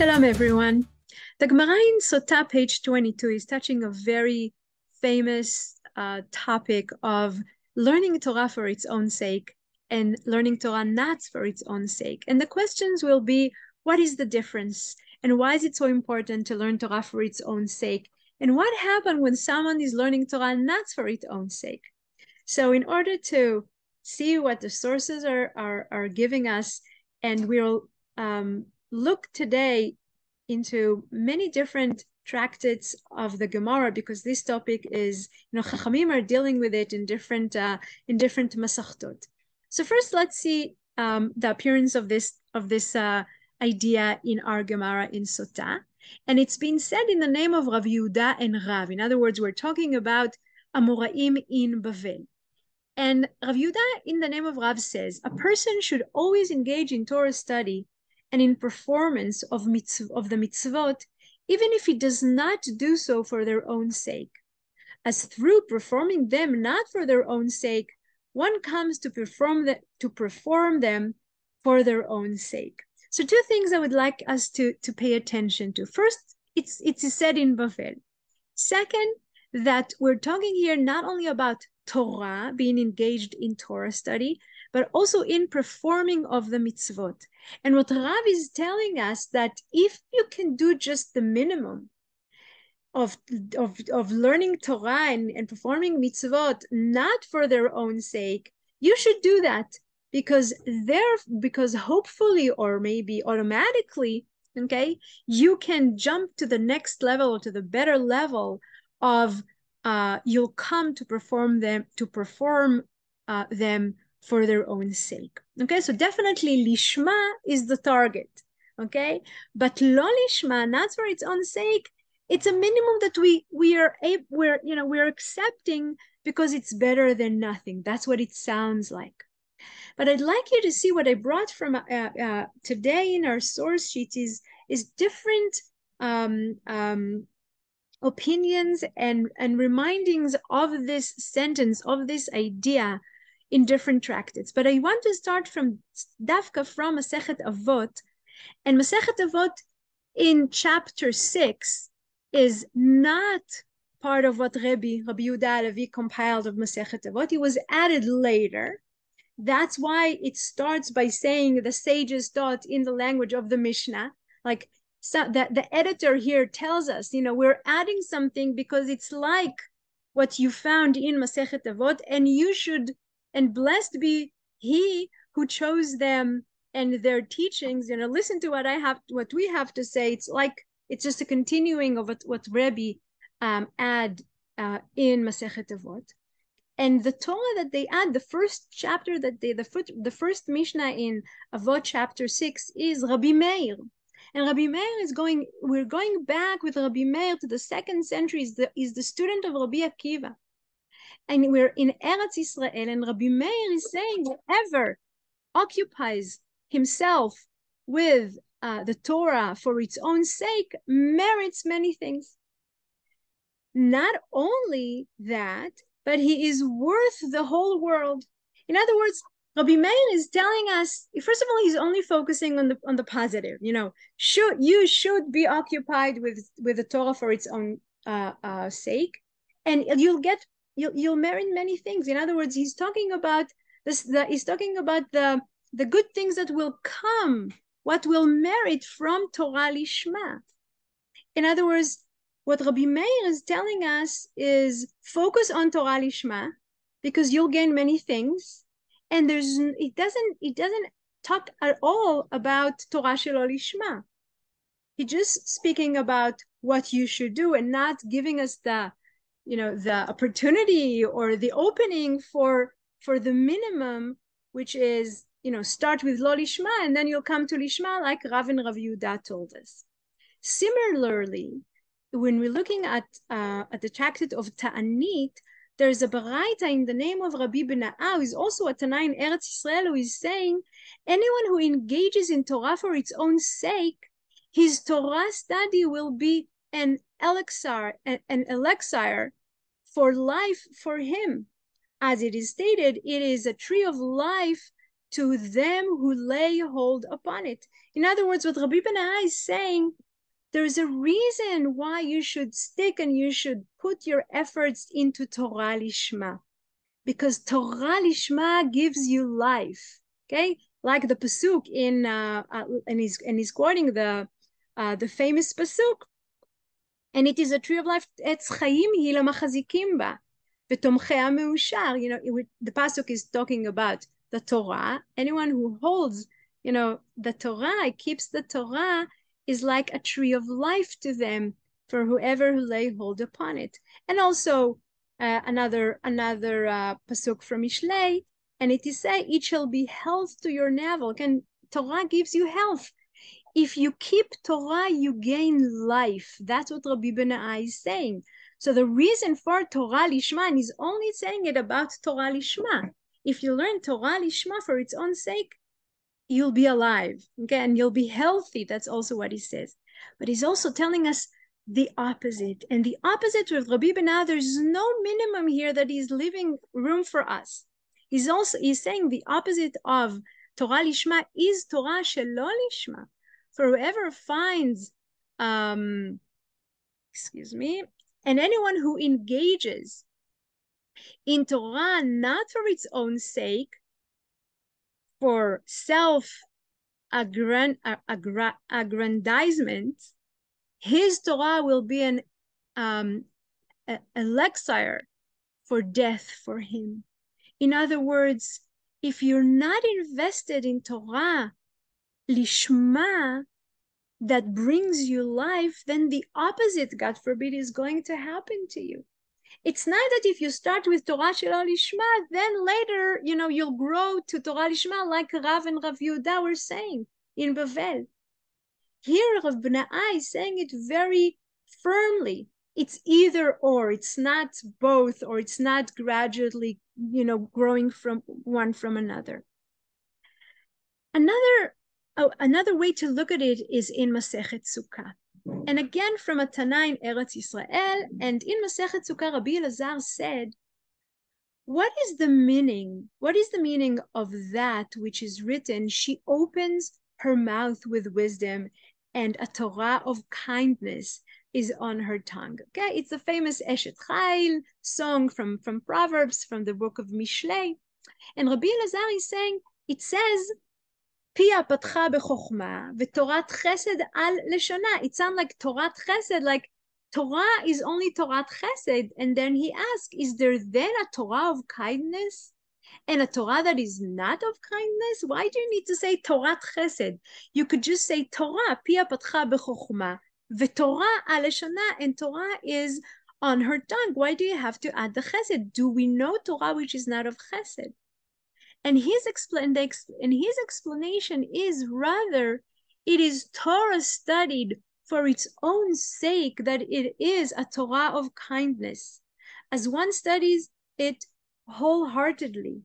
Shalom, everyone. The Gemara in Sotah, page 22, is touching a very famous topic of learning Torah for its own sake and learning Torah not for its own sake. And the questions will be, what is the difference? And why is it so important to learn Torah for its own sake? And what happens when someone is learning Torah not for its own sake? So in order to see what the sources are giving us, and we'll look today into many different tractates of the Gemara, because this topic is, Chachamim are dealing with it in different Masechtot. So first, let's see the appearance of this idea in our Gemara in Sotah, and it's been said in the name of Rav Yehuda and Rav. In other words, we're talking about Amoraim in Bavel. And Rav Yehuda, in the name of Rav, says a person should always engage in Torah study and in performance of the mitzvot, even if he does not do so for their own sake, as through performing them not for their own sake, one comes to perform them for their own sake. So two things I would like us to pay attention to. First, it's said in Bavel. Second, that we're talking here not only about Torah, being engaged in Torah study, but also in performing of the mitzvot. And what Rav is telling us, that if you can do just the minimum of learning Torah and performing mitzvot not for their own sake, you should do that, because hopefully, or maybe automatically, okay, you can jump to the next level, or to the better level of you'll come to perform them for their own sake. Okay, so definitely lishma is the target. Okay, but lo lishma, not for its own sake, it's a minimum that we're accepting because it's better than nothing. That's what it sounds like. But I'd like you to see what I brought from today in our source sheet is different opinions and remindings of this sentence, of this idea, in different tractates. But I want to start from Masechet Avot. And Masechet Avot in chapter 6 is not part of what Rabbi Yehuda Halevi compiled of Masechet Avot. It was added later. That's why it starts by saying the sages taught in the language of the Mishnah. Like, so that the editor here tells us, we're adding something because it's like what you found in Masechet Avot, and blessed be he who chose them and their teachings. Listen to what we have to say. It's like, it's just a continuing of what Rebbe add in Masechet Avot. And the Torah that they add, the first chapter the first Mishnah in Avot chapter 6 is Rabbi Meir. And Rabbi Meir we're going back with Rabbi Meir to the 2nd century, is the student of Rabbi Akiva. And we're in Eretz Yisrael, and Rabbi Meir is saying whoever occupies himself with the Torah for its own sake merits many things. Not only that, but he is worth the whole world. In other words, Rabbi Meir is telling us, first of all, he's only focusing on the positive. You should be occupied with the Torah for its own sake, and you'll merit many things. In other words, he's talking about he's talking about the good things that will come, what will merit from Torah Lishma. In other words, what Rabbi Meir is telling us is focus on Torah Lishma, because you'll gain many things. And it doesn't talk at all about Torah Shelo Lishma. He's just speaking about what you should do, and not giving us the opportunity or the opening for the minimum, which is, start with Lo Lishma and then you'll come to Lishma, like Rav and Rav Yehuda told us. Similarly, when we're looking at the tractate of Ta'anit, there's a baraita in the name of Rabbi Bena'ah, who is also a Tana in Eretz Yisrael, who is saying, anyone who engages in Torah for its own sake, his Torah study will be an elixir for life for him. As it is stated, it is a tree of life to them who lay hold upon it. In other words, what Rabbi Benai is saying, there's a reason why you should stick and you should put your efforts into Torah Lishma. Because Torah Lishma gives you life. Okay? Like the Pasuk in and he's quoting the famous Pasuk, and it is a tree of life. Etz Chaim hi lamachazikim ba, v'tomchea meushar. The Pasuk is talking about the Torah. Anyone who holds, the Torah, keeps the Torah, is like a tree of life to them for whoever who lay hold upon it. And also another pasuk from Mishlei, and it is say, it shall be health to your navel. And Torah gives you health. If you keep Torah, you gain life. That's what Rabbi Benai is saying. So the reason for Torah Lishma, and he's only saying it about Torah Lishma. If you learn Torah Lishma for its own sake, you'll be alive, okay, and you'll be healthy. That's also what he says. But he's also telling us the opposite. And the opposite with Rabbi Benai, there's no minimum here that he's leaving room for us. He's saying the opposite of Torah Lishma is Torah Shelo Lishma. For whoever finds, and anyone who engages in Torah not for its own sake, for self-aggrandizement, his Torah will be an elixir for death for him. In other words, if you're not invested in Torah Lishma, that brings you life, then the opposite, God forbid, is going to happen to you. It's not that if you start with Torah Shelo Lishma, then later, you'll grow to Torah Lishma like Rav and Rav Yehuda were saying in Bavel. Here, Rav Benai is saying it very firmly. It's either or. It's not both, or it's not gradually, growing from one from another. Another way to look at it is in Masechet Sotah. And again, from a Tana in Eretz Yisrael, and in Masechet Sotah, Rabbi Elazar said, what is the meaning of that which is written, she opens her mouth with wisdom, and a Torah of kindness is on her tongue. Okay, it's the famous Eshet Chayil song from Proverbs, from the book of Mishlei. And Rabbi Elazar is saying, it says, Pia patcha bechokma v'torat chesed al leshona. It sounds like Torat chesed, like Torah is only Torat chesed. And then he asked, is there then a Torah of kindness and a Torah that is not of kindness? Why do you need to say Torat chesed? You could just say Torah, Pia patcha bechokma v'torah al leshona, and Torah is on her tongue. Why do you have to add the chesed? Do we know Torah which is not of chesed? And his explanation is rather, it is Torah studied for its own sake, that it is a Torah of kindness, as one studies it wholeheartedly.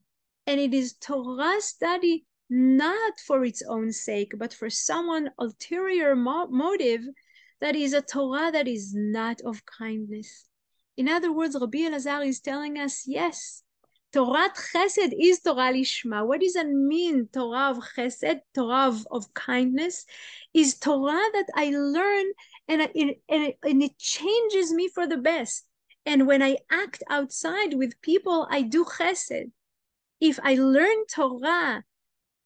And it is Torah study not for its own sake, but for someone ulterior motive, that is a Torah that is not of kindness. In other words, Rabbi Elazar is telling us, yes, Torah Chesed is Torah Lishma. What does that mean, Torah of Chesed, Torah of kindness? Is Torah that I learn and it changes me for the best. And when I act outside with people, I do Chesed. If I learn Torah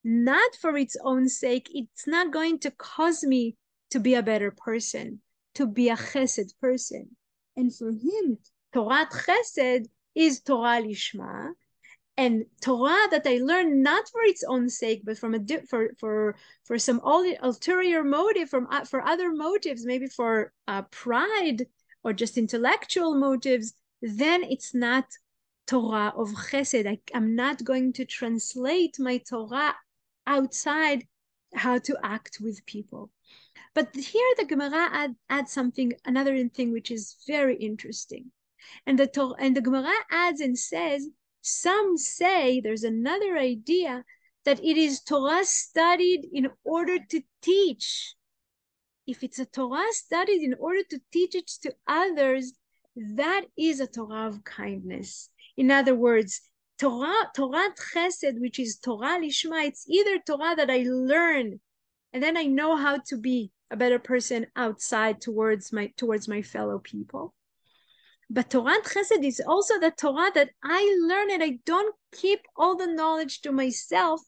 not for its own sake, it's not going to cause me to be a better person, to be a Chesed person. And for him, Torah Chesed is Torah Lishma, and Torah that I learn not for its own sake, but from for some ulterior motive, for other motives, maybe for pride or just intellectual motives, then it's not Torah of Chesed. I'm not going to translate my Torah outside how to act with people. But here the Gemara adds another thing which is very interesting. And the Gemara adds and says, some say, there's another idea, that it is Torah studied in order to teach. If it's a Torah studied in order to teach it to others, that is a Torah of kindness. In other words, Torah Chesed, which is Torah Lishma, it's either Torah that I learn and then I know how to be a better person outside towards my fellow people. But Torah Chesed is also the Torah that I learn and I don't keep all the knowledge to myself,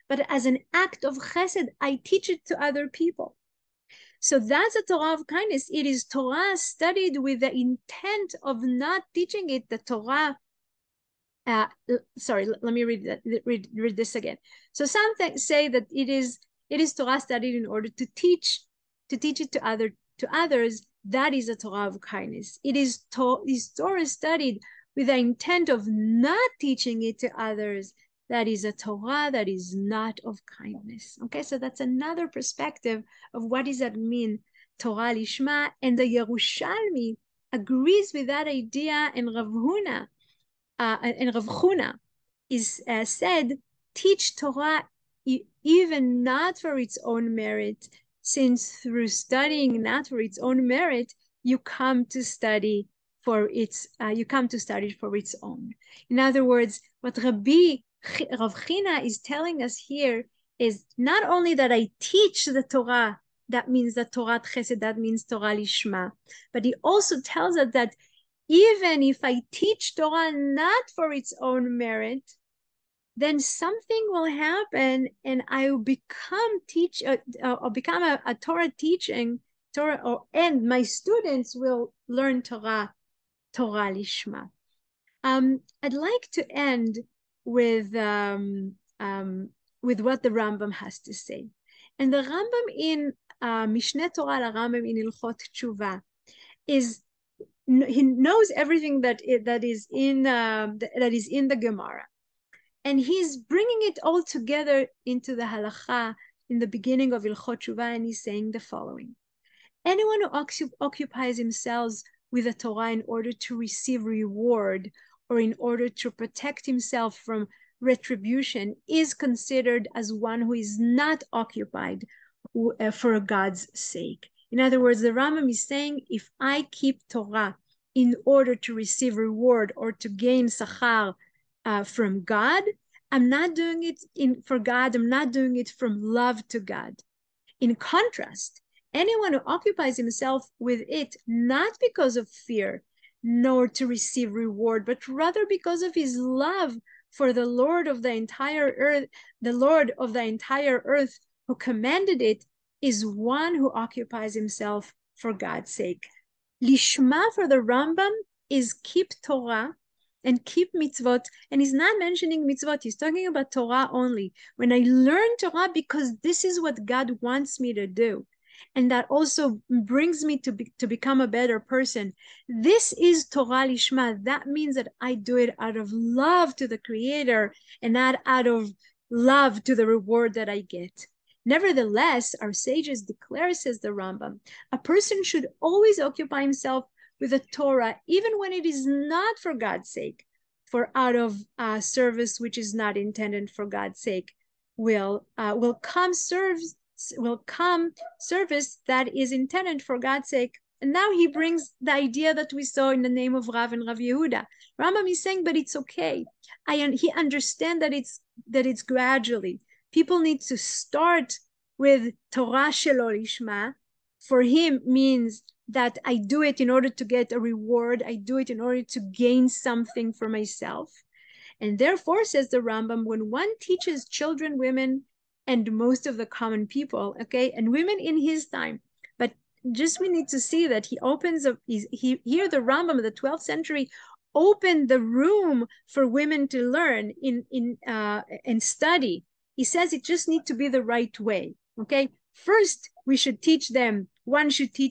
but as an act of Chesed, I teach it to other people. So that's a Torah of kindness. It is Torah studied with the intent of not teaching it the Torah. Sorry, let me read this again. So some say that it is Torah studied in order to teach it to others. That is a Torah of kindness. It is Torah studied with the intent of not teaching it to others. That is a Torah that is not of kindness. Okay, so that's another perspective of what does that mean, Torah Lishma. And the Yerushalmi agrees with that idea, and Rav Huna is said, teach Torah even not for its own merit, since through studying not for its own merit, you come to study for its own. In other words, what Rav Huna is telling us here is not only that I teach the Torah, that means the Torah Chesed, that means Torah Lishma, but he also tells us that even if I teach Torah not for its own merit, then something will happen and I will become a Torah teaching, and my students will learn Torah Lishma. I'd like to end with what the Rambam has to say. And the Rambam in Mishneh Torah, the Rambam in Ilchot Tshuva, he knows everything that is in the Gemara, and he's bringing it all together into the halacha in the beginning of Ilchot Tshuva, and he's saying the following: anyone who occupies himself with the Torah in order to receive reward or in order to protect himself from retribution is considered as one who is not occupied for God's sake. In other words, the Rambam is saying, if I keep Torah in order to receive reward or to gain sachar from God, I'm not doing it for God. I'm not doing it from love to God. In contrast, anyone who occupies himself with it not because of fear, nor to receive reward, but rather because of his love for the Lord of the entire earth, who commanded it, is one who occupies himself for God's sake. Lishma for the Rambam is keep Torah and keep mitzvot, and he's not mentioning mitzvot, he's talking about Torah only. When I learn Torah because this is what God wants me to do, and that also brings me to become a better person, this is Torah Lishma. That means that I do it out of love to the Creator and not out of love to the reward that I get. Nevertheless, our sages declare, says the Rambam, a person should always occupy himself with the Torah, even when it is not for God's sake, for out of service which is not intended for God's sake will come service that is intended for God's sake. And now he brings the idea that we saw in the name of Rav and Rav Yehuda. Rambam is saying, but it's okay. He understands that it's gradually. People need to start with Torah shelo lishma. For him means that I do it in order to get a reward. I do it in order to gain something for myself. And therefore, says the Rambam, when one teaches children, women, and most of the common people, okay, and women in his time, but just we need to see that he opens up, here the Rambam of the 12th century opened the room for women to learn and study. He says it just needs to be the right way, okay? First, one should teach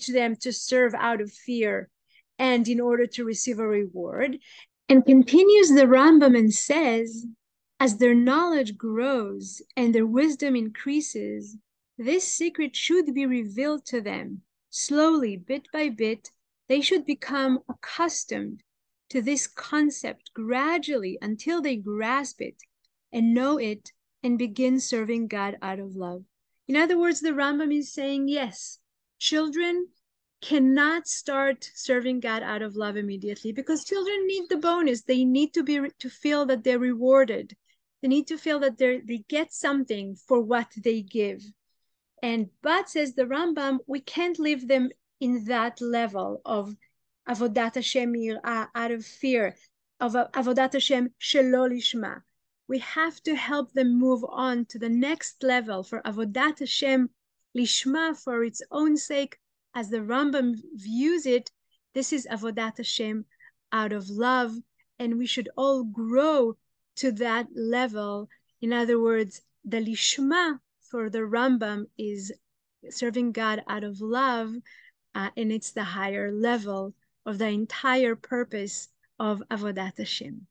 them to serve out of fear and in order to receive a reward. And continues the Rambam and says, as their knowledge grows and their wisdom increases, this secret should be revealed to them. Slowly, bit by bit, they should become accustomed to this concept gradually until they grasp it and know it and begin serving God out of love. In other words, the Rambam is saying, yes, children cannot start serving God out of love immediately, because children need the bonus. They need to feel that they're rewarded. They need to feel that they get something for what they give. But says the Rambam, we can't leave them in that level of avodat Hashem out of fear, of avodat Hashem shelo lishma. We have to help them move on to the next level for avodat Hashem lishma, for its own sake. As the Rambam views it, this is avodat Hashem out of love, and we should all grow to that level. In other words, the lishma for the Rambam is serving God out of love, and it's the higher level of the entire purpose of avodat Hashem.